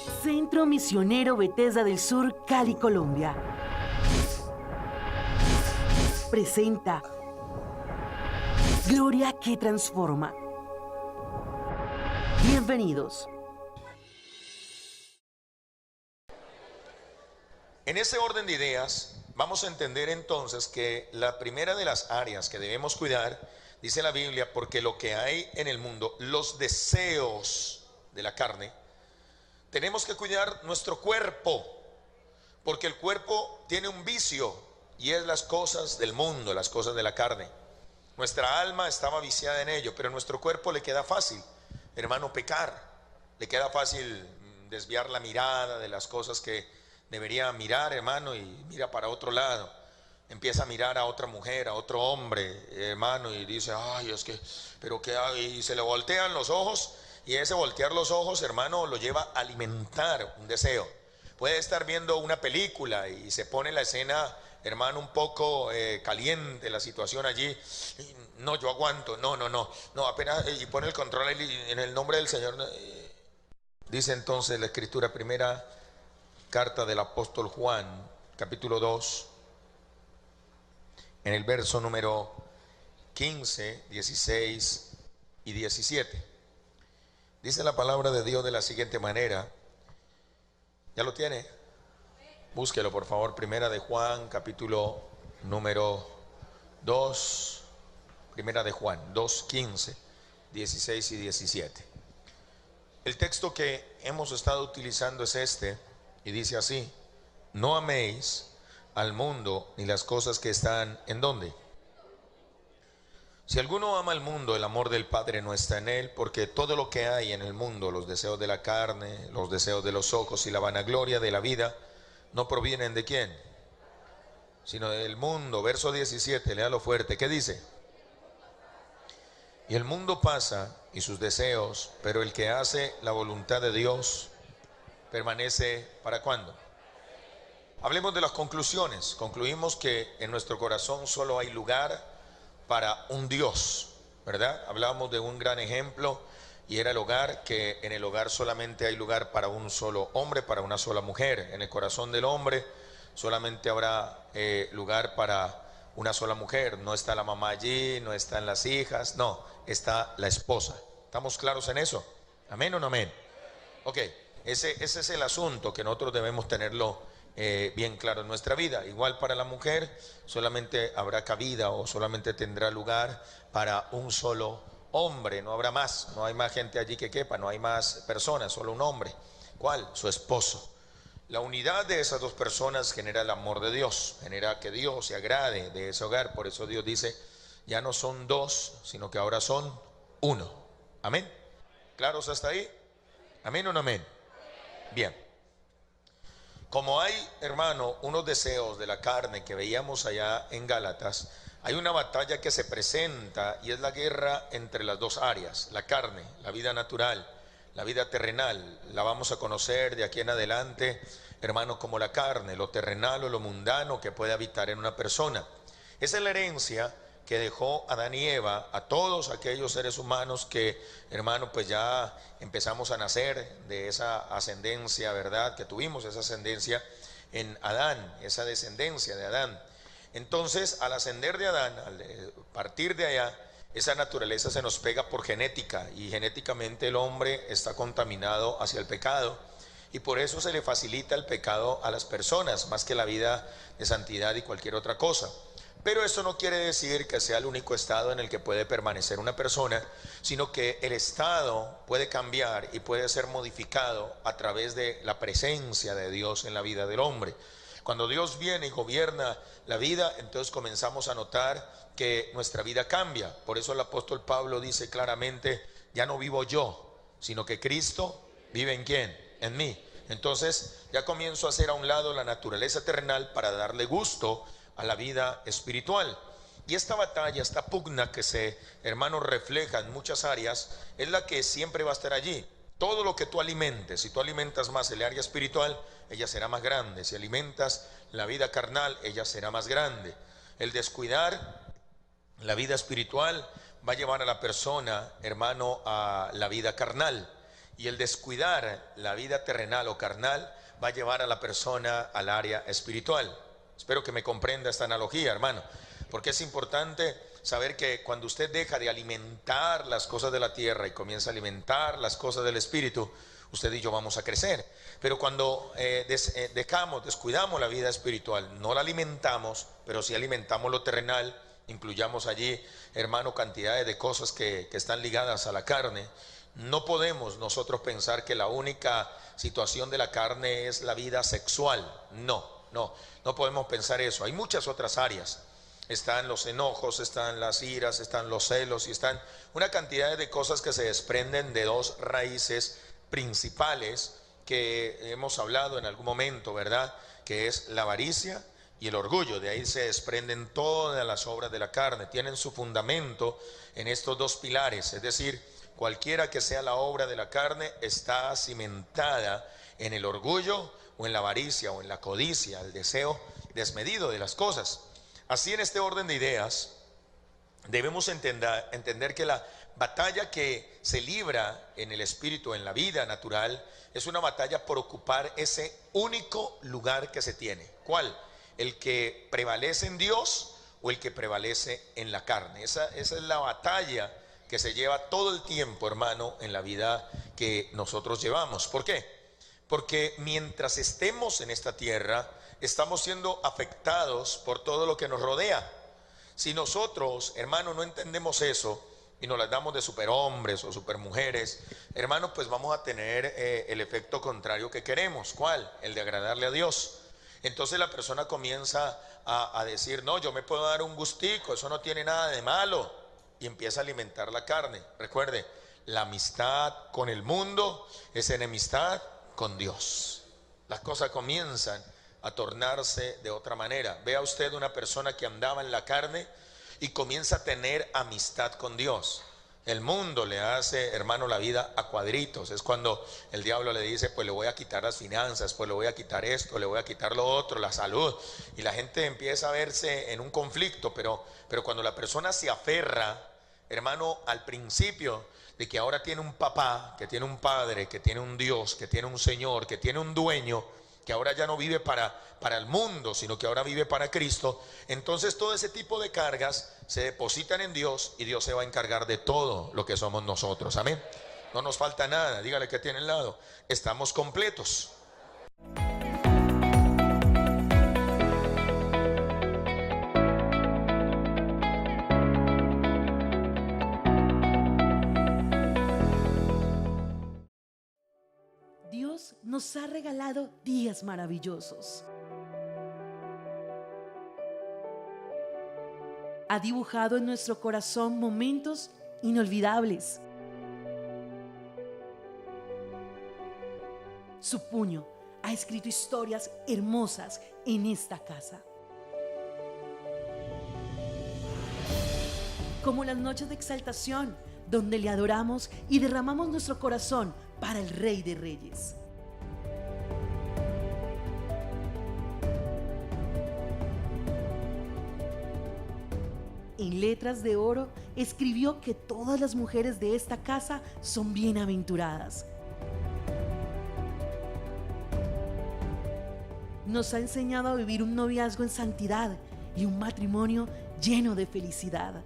Centro Misionero Bethesda del Sur, Cali, Colombia. Presenta Gloria que transforma. Bienvenidos. En ese orden de ideas, vamos a entender entonces que la primera de las áreas que debemos cuidar, dice la Biblia, porque lo que hay en el mundo, los deseos de la carne, tenemos que cuidar nuestro cuerpo, porque el cuerpo tiene un vicio y es las cosas del mundo, las cosas de la carne. Nuestra alma estaba viciada en ello, pero a nuestro cuerpo le queda fácil, hermano, pecar. Le queda fácil desviar la mirada de las cosas que debería mirar, hermano, y mira para otro lado. Empieza a mirar a otra mujer, a otro hombre, hermano, y dice, ay, es que, pero qué hay, y se le voltean los ojos, y ese voltear los ojos, hermano, lo lleva a alimentar un deseo. Puede estar viendo una película y se pone la escena, hermano, un poco caliente la situación allí. No, yo aguanto, no, apenas, y pone el control en el nombre del Señor. Dice entonces la Escritura, primera carta del apóstol Juan, capítulo 2, en el verso número 15, 16 y 17. Dice la palabra de Dios de la siguiente manera. ¿Ya lo tiene? Búsquelo por favor. Primera de Juan, capítulo número 2. Primera de Juan 2, 15, 16 y 17. El texto que hemos estado utilizando es este, y dice así: no améis al mundo ni las cosas que están ¿en dónde? Si alguno ama al mundo, el amor del Padre no está en él, porque todo lo que hay en el mundo, los deseos de la carne, los deseos de los ojos y la vanagloria de la vida, no provienen de quién, sino del mundo. Verso 17, léalo fuerte. ¿Qué dice? Y el mundo pasa y sus deseos, pero el que hace la voluntad de Dios permanece ¿para cuándo? Hablemos de las conclusiones. Concluimos que en nuestro corazón solo hay lugar para un Dios, ¿verdad? Hablábamos de un gran ejemplo y era el hogar, que en el hogar solamente hay lugar para un solo hombre, para una sola mujer. En el corazón del hombre solamente habrá lugar para una sola mujer. No está la mamá allí, no están las hijas, no, está la esposa. ¿Estamos claros en eso? ¿Amén o no amén? Ok, ese es el asunto que nosotros debemos tenerlo bien claro en nuestra vida. Igual para la mujer, solamente habrá cabida o solamente tendrá lugar para un solo hombre, no habrá más, no hay más gente allí que quepa, no hay más personas, solo un hombre. ¿Cuál? Su esposo. La unidad de esas dos personas genera el amor de Dios, genera que Dios se agrade de ese hogar. Por eso Dios dice, ya no son dos, sino que ahora son uno. Amén. ¿Claros hasta ahí? Amén o no amén. Bien. Como hay, hermano, unos deseos de la carne que veíamos allá en Gálatas, hay una batalla que se presenta y es la guerra entre las dos áreas, la carne, la vida natural, la vida terrenal. La vamos a conocer de aquí en adelante, hermano, como la carne, lo terrenal o lo mundano que puede habitar en una persona. Esa es la herencia que dejó Adán y Eva a todos aquellos seres humanos que, hermano, pues ya empezamos a nacer de esa ascendencia, ¿verdad? Que tuvimos esa ascendencia en Adán, esa descendencia de Adán. Entonces, al ascender de Adán, al partir de allá, esa naturaleza se nos pega por genética, y genéticamente el hombre está contaminado hacia el pecado, y por eso se le facilita el pecado a las personas, más que la vida de santidad y cualquier otra cosa. Pero eso no quiere decir que sea el único estado en el que puede permanecer una persona, sino que el estado puede cambiar y puede ser modificado a través de la presencia de Dios en la vida del hombre. Cuando Dios viene y gobierna la vida, entonces comenzamos a notar que nuestra vida cambia. Por eso el apóstol Pablo dice claramente, ya no vivo yo, sino que Cristo vive ¿en quién? En mí. Entonces ya comienzo a hacer a un lado la naturaleza terrenal para darle gusto a la vida espiritual. Y esta batalla, esta pugna que se, hermanos, refleja en muchas áreas, es la que siempre va a estar allí. Todo lo que tú alimentes, si tú alimentas más el área espiritual, ella será más grande. Si alimentas la vida carnal, ella será más grande. El descuidar la vida espiritual va a llevar a la persona, hermano, a la vida carnal. Y el descuidar la vida terrenal o carnal va a llevar a la persona al área espiritual. Espero que me comprenda esta analogía, hermano, porque es importante saber que cuando usted deja de alimentar las cosas de la tierra y comienza a alimentar las cosas del espíritu, usted y yo vamos a crecer. Pero cuando descuidamos la vida espiritual, no la alimentamos, pero sí alimentamos lo terrenal, incluyamos allí, hermano, cantidades de cosas que están ligadas a la carne. No podemos nosotros pensar que la única situación de la carne es la vida sexual. No podemos pensar eso. Hay muchas otras áreas. Están los enojos, están las iras, están los celos y están una cantidad de cosas que se desprenden de dos raíces principales que hemos hablado en algún momento, ¿verdad? Que es la avaricia y el orgullo. De ahí se desprenden todas las obras de la carne. Tienen su fundamento en estos dos pilares, es decir, cualquiera que sea la obra de la carne está cimentada en el orgullo o en la avaricia o en la codicia, el deseo desmedido de las cosas. Así, en este orden de ideas, debemos entender que la batalla que se libra en el espíritu, en la vida natural, es una batalla por ocupar ese único lugar que se tiene. ¿Cuál? ¿El que prevalece en Dios o el que prevalece en la carne? Esa es la batalla que se lleva todo el tiempo, hermano, en la vida que nosotros llevamos. ¿Por qué? Porque mientras estemos en esta tierra, estamos siendo afectados por todo lo que nos rodea. Si nosotros, hermano, no entendemos eso y nos las damos de superhombres o supermujeres, hermano, pues vamos a tener el efecto contrario que queremos. ¿Cuál? El de agradarle a Dios. Entonces la persona comienza a decir, no, yo me puedo dar un gustico, eso no tiene nada de malo, y empieza a alimentar la carne. Recuerde, la amistad con el mundo es enemistad con Dios. Las cosas comienzan a tornarse de otra manera. Vea usted una persona que andaba en la carne y comienza a tener amistad con Dios. El mundo le hace, hermano, la vida a cuadritos. Es cuando el diablo le dice, pues le voy a quitar las finanzas, pues le voy a quitar esto, le voy a quitar lo otro, la salud. Y la gente empieza a verse en un conflicto, pero cuando la persona se aferra, hermano, al principio de que ahora tiene un papá, que tiene un padre, que tiene un Dios, que tiene un Señor, que tiene un dueño, que ahora ya no vive para el mundo, sino que ahora vive para Cristo, entonces todo ese tipo de cargas se depositan en Dios y Dios se va a encargar de todo lo que somos nosotros. Amén. No nos falta nada. Dígale que tiene al lado, estamos completos. Dios nos ha regalado días maravillosos. Ha dibujado en nuestro corazón momentos inolvidables. Su puño ha escrito historias hermosas en esta casa. Como las noches de exaltación, donde le adoramos y derramamos nuestro corazón para el Rey de Reyes. En letras de oro escribió que todas las mujeres de esta casa son bienaventuradas. Nos ha enseñado a vivir un noviazgo en santidad y un matrimonio lleno de felicidad.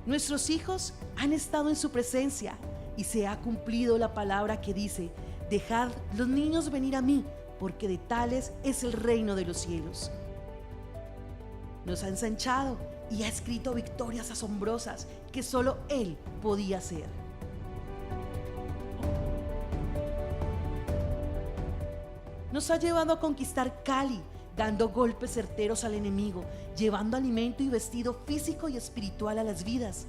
Nuestros hijos han estado en su presencia y se ha cumplido la palabra que dice: dejad los niños venir a mí, porque de tales es el reino de los cielos. Nos ha ensanchado y ha escrito victorias asombrosas que solo Él podía hacer. Nos ha llevado a conquistar Cali, dando golpes certeros al enemigo, llevando alimento y vestido físico y espiritual a las vidas.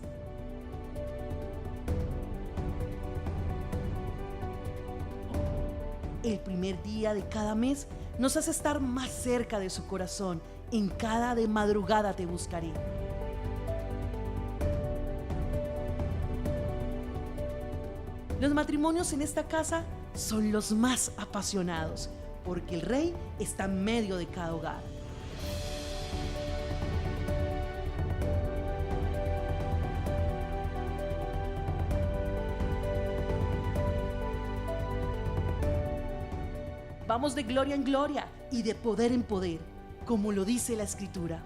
El primer día de cada mes nos hace estar más cerca de su corazón. En cada de madrugada te buscaré. Los matrimonios en esta casa son los más apasionados, porque el Rey está en medio de cada hogar. Vamos de gloria en gloria y de poder en poder, como lo dice la Escritura.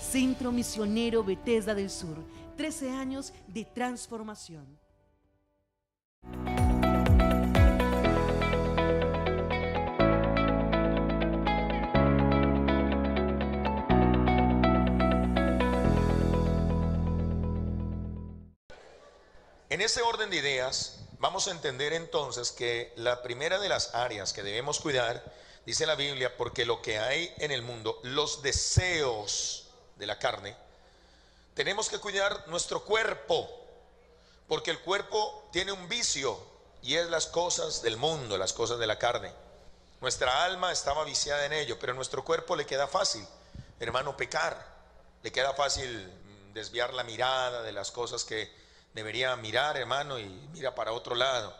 Centro Misionero Bethesda del Sur, 13 años de transformación. En ese orden de ideas, vamos a entender entonces que la primera de las áreas que debemos cuidar, dice la Biblia, porque lo que hay en el mundo, los deseos de la carne, tenemos que cuidar nuestro cuerpo, porque el cuerpo tiene un vicio y es las cosas del mundo, las cosas de la carne. Nuestra alma estaba viciada en ello, pero a nuestro cuerpo le queda fácil, hermano, pecar, le queda fácil desviar la mirada de las cosas que debería mirar, hermano, y mira para otro lado.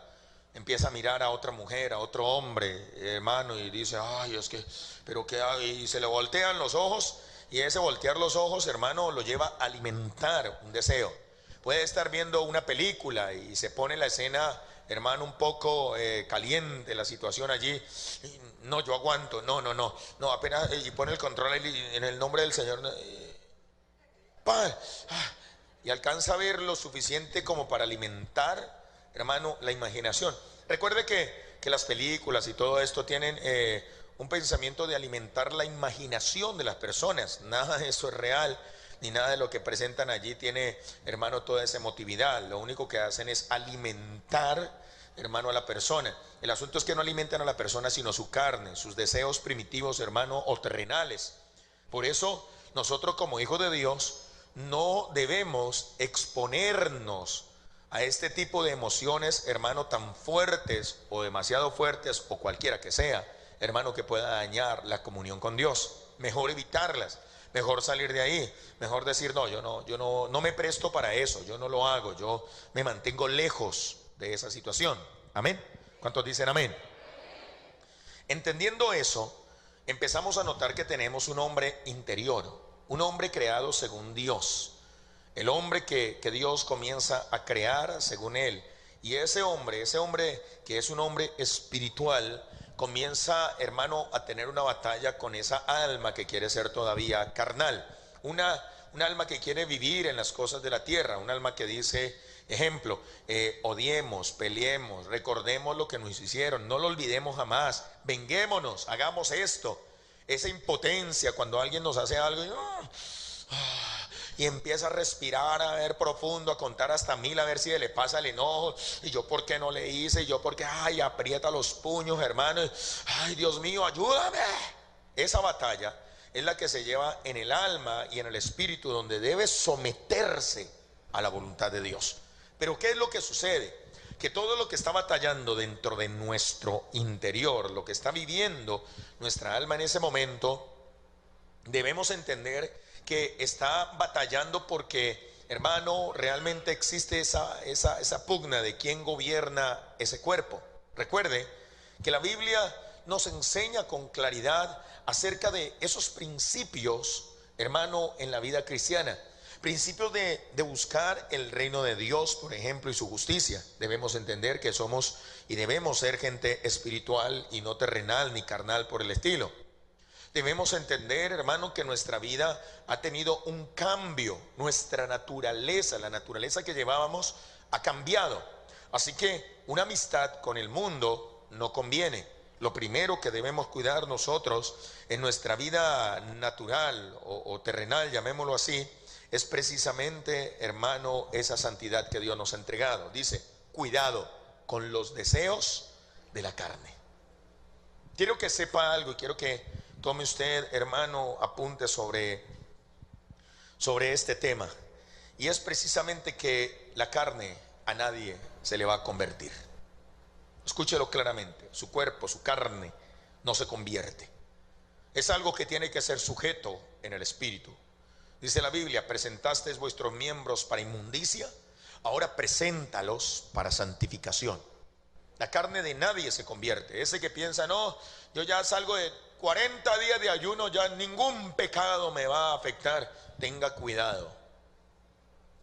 Empieza a mirar a otra mujer, a otro hombre, hermano, y dice, ay, es que, pero qué hay, y se le voltean los ojos. Y ese voltear los ojos, hermano, lo lleva a alimentar un deseo. Puede estar viendo una película y se pone la escena, hermano, un poco caliente la situación allí. No, yo aguanto, no, apenas, y pone el control en el nombre del Señor. Y alcanza a ver lo suficiente como para alimentar, hermano, la imaginación. Recuerde que las películas y todo esto tienen un pensamiento de alimentar la imaginación de las personas. Nada de eso es real, ni nada de lo que presentan allí tiene, hermano, toda esa emotividad. Lo único que hacen es alimentar, hermano, a la persona. El asunto es que no alimentan a la persona sino su carne, sus deseos primitivos, hermano, o terrenales. Por eso nosotros como hijos de Dios no debemos exponernos a este tipo de emociones, hermano, tan fuertes o demasiado fuertes o cualquiera que sea, hermano, que pueda dañar la comunión con Dios. Mejor evitarlas, mejor salir de ahí, mejor decir, no, yo no me presto para eso, yo no lo hago, yo me mantengo lejos de esa situación. Amén. ¿Cuántos dicen amén? Entendiendo eso, empezamos a notar que tenemos un hombre interior, un hombre creado según Dios, el hombre que Dios comienza a crear según él. Y ese hombre que es un hombre espiritual, comienza, hermano, a tener una batalla con esa alma que quiere ser todavía carnal, una alma que quiere vivir en las cosas de la tierra, un alma que dice, ejemplo, odiemos, peleemos, recordemos lo que nos hicieron, no lo olvidemos jamás, venguémonos, hagamos esto. Esa impotencia cuando alguien nos hace algo y empieza a respirar, a ver profundo, a contar hasta 1000, a ver si le pasa el enojo, y yo por qué no le hice, y yo por qué, ay, aprieta los puños, hermano, ay, Dios mío, ayúdame. Esa batalla es la que se lleva en el alma y en el espíritu, donde debe someterse a la voluntad de Dios. Pero ¿qué es lo que sucede? Que todo lo que está batallando dentro de nuestro interior, lo que está viviendo nuestra alma en ese momento, debemos entender que está batallando porque, hermano, realmente existe esa pugna de quién gobierna ese cuerpo. Recuerde que la Biblia nos enseña con claridad acerca de esos principios, hermano, en la vida cristiana. Principios de buscar el reino de Dios, por ejemplo, y su justicia. Debemos entender que somos y debemos ser gente espiritual y no terrenal ni carnal por el estilo. Debemos entender, hermano, que nuestra vida ha tenido un cambio. Nuestra naturaleza, la naturaleza que llevábamos, ha cambiado. Así que una amistad con el mundo no conviene. Lo primero que debemos cuidar nosotros en nuestra vida natural o terrenal, llamémoslo así, es precisamente, hermano, esa santidad que Dios nos ha entregado. Dice, cuidado con los deseos de la carne. Quiero que sepa algo y quiero que tome usted, hermano, apunte sobre este tema. Y es precisamente que la carne a nadie se le va a convertir. Escúchelo claramente, su cuerpo, su carne no se convierte. Es algo que tiene que ser sujeto en el espíritu. Dice la Biblia, presentasteis vuestros miembros para inmundicia, ahora preséntalos para santificación. La carne de nadie se convierte. Ese que piensa, no, yo ya salgo de 40 días de ayuno, ya ningún pecado me va a afectar. Tenga cuidado,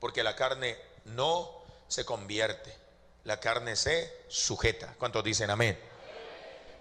porque la carne no se convierte, la carne se sujeta. ¿Cuántos dicen amén?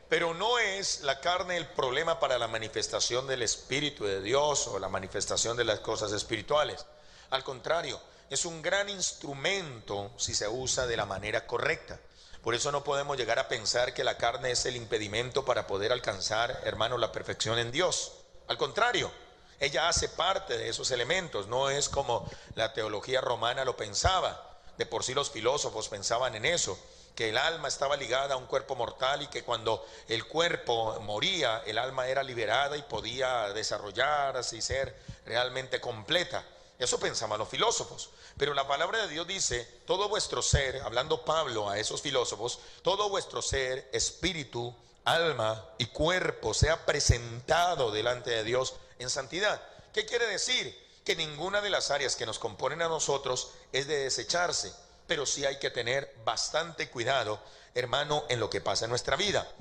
Pero no es la carne el problema para la manifestación del Espíritu de Dios o la manifestación de las cosas espirituales. Al contrario, es un gran instrumento si se usa de la manera correcta. Por eso no podemos llegar a pensar que la carne es el impedimento para poder alcanzar, hermanos, la perfección en Dios. Al contrario, ella hace parte de esos elementos. No es como la teología romana lo pensaba. De por sí los filósofos pensaban en eso, que el alma estaba ligada a un cuerpo mortal y que cuando el cuerpo moría, el alma era liberada y podía desarrollarse y ser realmente completa. Eso pensaban los filósofos. Pero la palabra de Dios dice, todo vuestro ser, hablando Pablo a esos filósofos, todo vuestro ser, espíritu, alma y cuerpo sea presentado delante de Dios en santidad. ¿Qué quiere decir? Que ninguna de las áreas que nos componen a nosotros es de desecharse, pero sí hay que tener bastante cuidado, hermano, en lo que pasa en nuestra vida.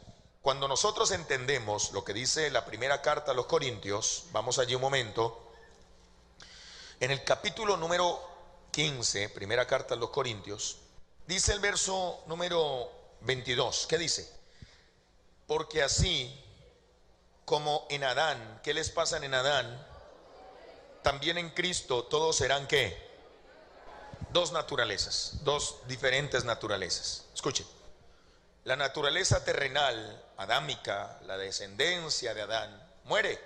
Cuando nosotros entendemos lo que dice la primera carta a los Corintios, vamos allí un momento, en el capítulo número 15, primera carta a los Corintios, dice el verso número 22, ¿qué dice? Porque así como en Adán, ¿qué les pasa en Adán? También en Cristo todos serán ¿qué? Dos naturalezas, dos diferentes naturalezas. Escuchen, la naturaleza terrenal, adámica, la descendencia de Adán, muere.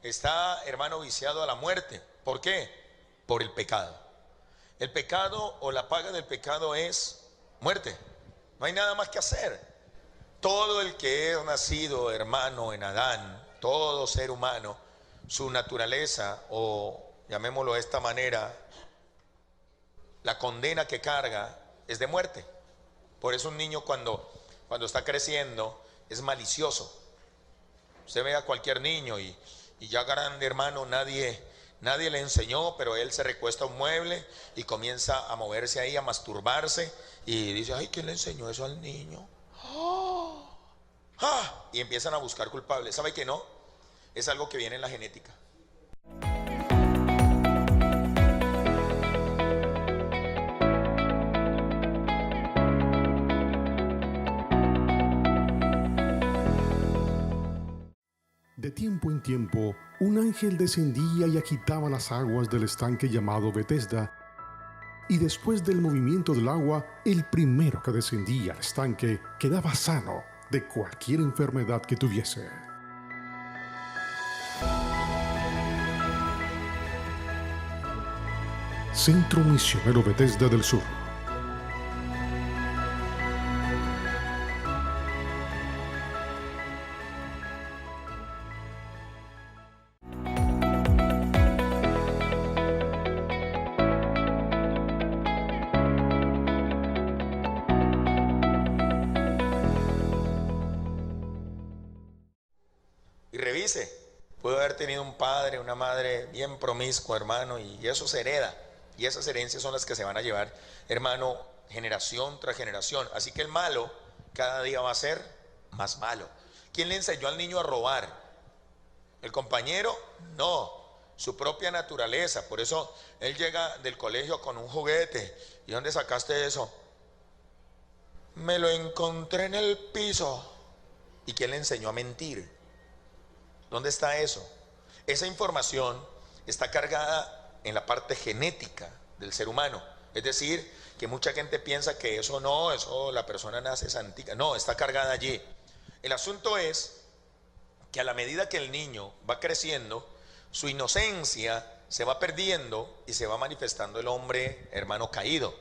Está, hermano, viciado a la muerte. ¿Por qué? Por el pecado. El pecado o la paga del pecado es muerte. No hay nada más que hacer. Todo el que es nacido, hermano, en Adán, todo ser humano, su naturaleza, o llamémoslo de esta manera, la condena que carga es de muerte. Por eso un niño cuando está creciendo es malicioso. Usted ve a cualquier niño y ya grande, hermano, nadie le enseñó, pero él se recuesta a un mueble y comienza a moverse ahí, a masturbarse, y dice, ay, ¿quién le enseñó eso al niño? Y empiezan a buscar culpables. ¿Sabe que no? Es algo que viene en la genética. De tiempo en tiempo, un ángel descendía y agitaba las aguas del estanque llamado Betesda, y después del movimiento del agua, el primero que descendía al estanque quedaba sano de cualquier enfermedad que tuviese. Centro Misionero Betesda del Sur. Y revise, puede haber tenido un padre, una madre bien promiscua, hermano, y eso se hereda. Y esas herencias son las que se van a llevar, hermano, generación tras generación. Así que el malo cada día va a ser más malo. ¿Quién le enseñó al niño a robar? ¿El compañero? No, su propia naturaleza. Por eso él llega del colegio con un juguete. ¿Y dónde sacaste eso? Me lo encontré en el piso. ¿Y quién le enseñó a mentir? ¿Dónde está eso? Esa información está cargada en la parte genética del ser humano. Es decir, que mucha gente piensa que eso no, eso la persona nace santica. No, está cargada allí. El asunto es que a la medida que el niño va creciendo, su inocencia se va perdiendo y se va manifestando el hombre, hermano, caído.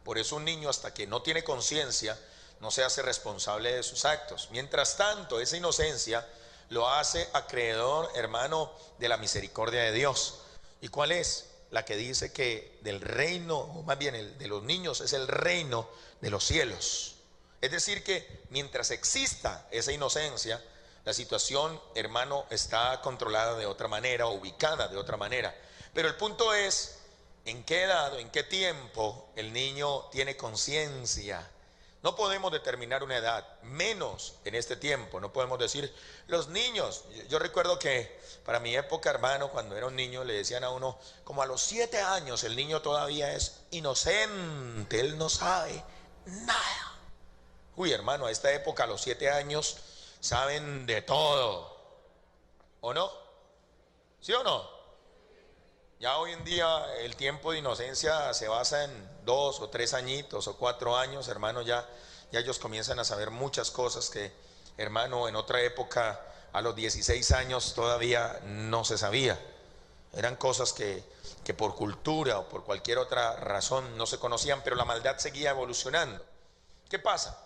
Por eso un niño, hasta que no tiene conciencia, no se hace responsable de sus actos. Mientras tanto, esa inocencia lo hace acreedor, hermano, de la misericordia de Dios. ¿Y cuál es? La que dice que del reino, o más bien el de los niños, es el reino de los cielos. Es decir que mientras exista esa inocencia, la situación, hermano, está controlada de otra manera, ubicada de otra manera. Pero el punto es, ¿en qué edad o en qué tiempo el niño tiene conciencia No podemos determinar una edad, menos en este tiempo. No podemos decir, los niños. Yo recuerdo que para mi época, hermano, cuando era un niño, le decían a uno, como a los 7 años, el niño todavía es inocente, él no sabe nada. Uy, hermano, a esta época, a los 7 años, saben de todo. ¿O no? ¿Sí o no? Ya hoy en día el tiempo de inocencia se basa en 2 o 3 añitos o 4 años, hermano, ya ellos comienzan a saber muchas cosas que, hermano, en otra época a los 16 años todavía no se sabía. Eran cosas que por cultura o por cualquier otra razón no se conocían, pero la maldad seguía evolucionando. ¿Qué pasa?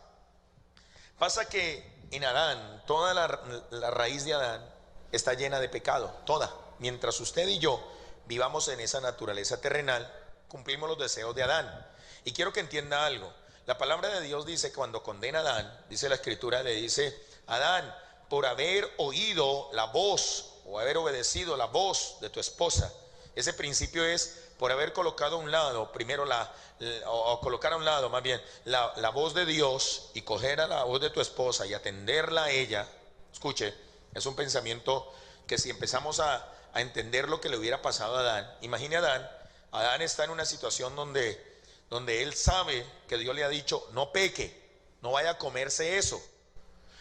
Pasa que en Adán, toda la raíz de Adán está llena de pecado, toda. Mientras usted y yo vivamos en esa naturaleza terrenal, cumplimos los deseos de Adán. Y quiero que entienda algo. La palabra de Dios dice que cuando condena a Adán, dice la escritura, le dice, Adán, por haber oído la voz o haber obedecido la voz de tu esposa. Ese principio es por haber colocado a un lado, primero o colocar a un lado más bien la voz de Dios y coger a la voz de tu esposa y atenderla a ella. Escuche, es un pensamiento que si empezamos a entender lo que le hubiera pasado a Adán. Imagine a Adán. Adán está en una situación donde él sabe que Dios le ha dicho, no peque, no vaya a comerse eso.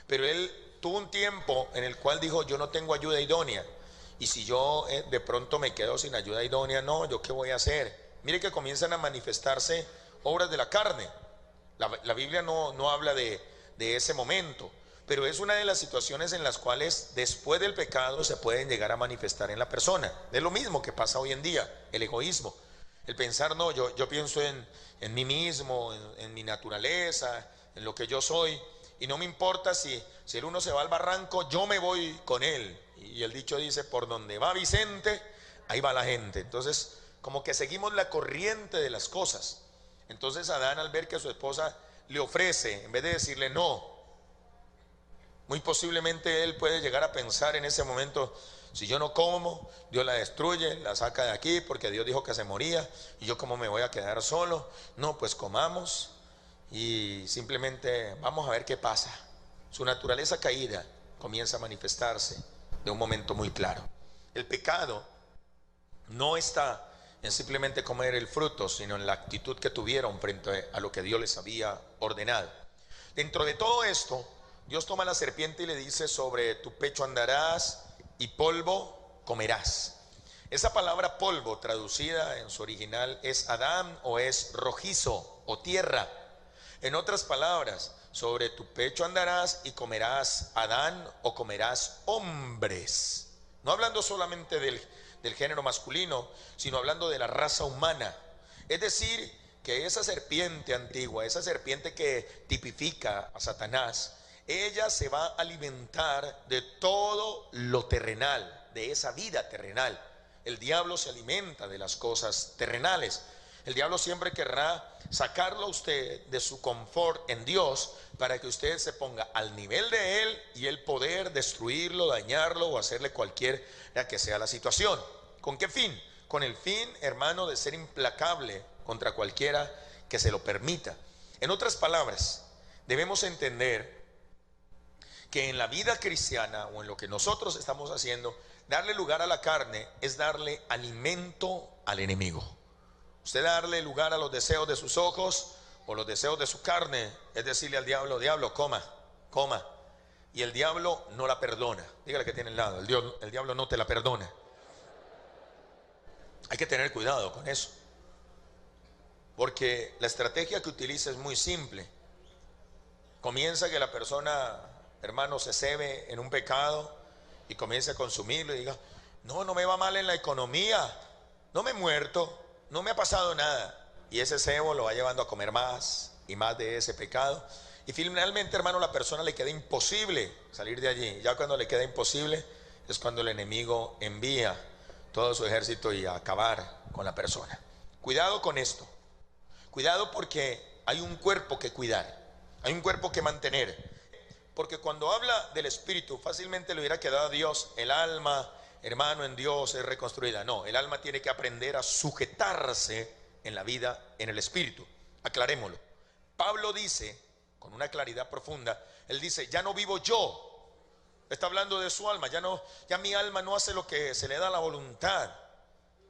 Pero él tuvo un tiempo en el cual dijo, yo no tengo ayuda idónea. Y si yo de pronto me quedo sin ayuda idónea, no, ¿yo qué voy a hacer? Mire que comienzan a manifestarse obras de la carne. La Biblia no habla de ese momento. Pero es una de las situaciones en las cuales después del pecado se pueden llegar a manifestar en la persona. Es lo mismo que pasa hoy en día, el egoísmo. El pensar, no, yo pienso en mí mismo, en mi naturaleza, en lo que yo soy. Y no me importa si el uno se va al barranco, yo me voy con él. Y el dicho dice, por donde va Vicente, ahí va la gente. Entonces, como que seguimos la corriente de las cosas. Entonces Adán, al ver que su esposa le ofrece, en vez de decirle no, muy posiblemente él puede llegar a pensar en ese momento, si yo no como, Dios la destruye, la saca de aquí porque Dios dijo que se moría y yo cómo me voy a quedar solo. No, pues comamos y simplemente vamos a ver qué pasa. Su naturaleza caída comienza a manifestarse de un momento muy claro. El pecado no está en simplemente comer el fruto, sino en la actitud que tuvieron frente a lo que Dios les había ordenado. Dentro de todo esto, Dios toma la serpiente y le dice, sobre tu pecho andarás y polvo comerás. Esa palabra polvo, traducida en su original, es Adán o es rojizo o tierra. En otras palabras, sobre tu pecho andarás y comerás Adán o comerás hombres. No hablando solamente del género masculino, sino hablando de la raza humana. Es decir, que esa serpiente antigua, esa serpiente que tipifica a Satanás, ella se va a alimentar de todo lo terrenal, de esa vida terrenal. El diablo se alimenta de las cosas terrenales. El diablo siempre querrá sacarlo a usted de su confort en Dios para que usted se ponga al nivel de él y él poder destruirlo, dañarlo o hacerle cualquiera que sea la situación. ¿Con qué fin? Con el fin, hermano, de ser implacable contra cualquiera que se lo permita. En otras palabras, debemos entender que en la vida cristiana o en lo que nosotros estamos haciendo, darle lugar a la carne es darle alimento al enemigo. Usted darle lugar a los deseos de sus ojos o los deseos de su carne es decirle al diablo, diablo, coma. Y el diablo no la perdona. Dígale que tiene al lado, el diablo no te la perdona. Hay que tener cuidado con eso, porque la estrategia que utiliza es muy simple. Comienza que la persona, hermano, se cebe en un pecado y comienza a consumirlo y diga, no me va mal en la economía, no me he muerto, no me ha pasado nada. Y ese cebo lo va llevando a comer más y más de ese pecado. Y finalmente, hermano, la persona le queda imposible salir de allí. Ya cuando le queda imposible es cuando el enemigo envía todo su ejército y a acabar con la persona. Cuidado con esto. Cuidado porque hay un cuerpo que cuidar, hay un cuerpo que mantener. Porque cuando habla del espíritu, fácilmente le hubiera quedado a Dios, el alma, hermano, en Dios es reconstruida. No, el alma tiene que aprender a sujetarse en la vida, en el espíritu. Aclarémoslo. Pablo dice con una claridad profunda, él dice, ya no vivo yo. Está hablando de su alma, ya mi alma no hace lo que se le da la voluntad.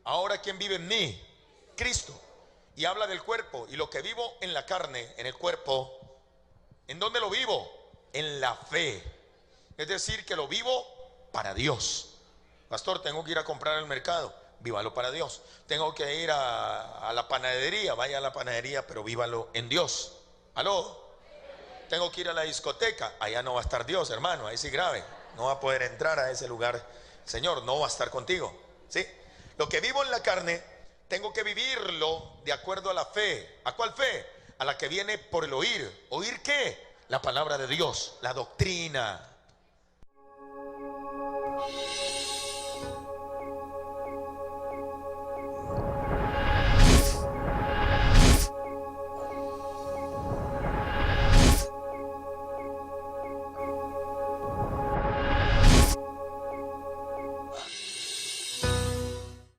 Ahora, ¿quién vive en mí? Cristo. Y habla del cuerpo, y lo que vivo en la carne, en el cuerpo, ¿en dónde lo vivo? En la fe. Es decir, que lo vivo para Dios. Pastor, tengo que ir a comprar al mercado, vívalo para Dios. Tengo que ir a la panadería, vaya a la panadería, pero vívalo en Dios. ¿Aló? Tengo que ir a la discoteca, allá no va a estar Dios, hermano, ahí sí grave. No va a poder entrar a ese lugar. Señor, no va a estar contigo, ¿sí? Lo que vivo en la carne, tengo que vivirlo de acuerdo a la fe. ¿A cuál fe? A la que viene por el oír. ¿Oír qué? La palabra de Dios, la doctrina.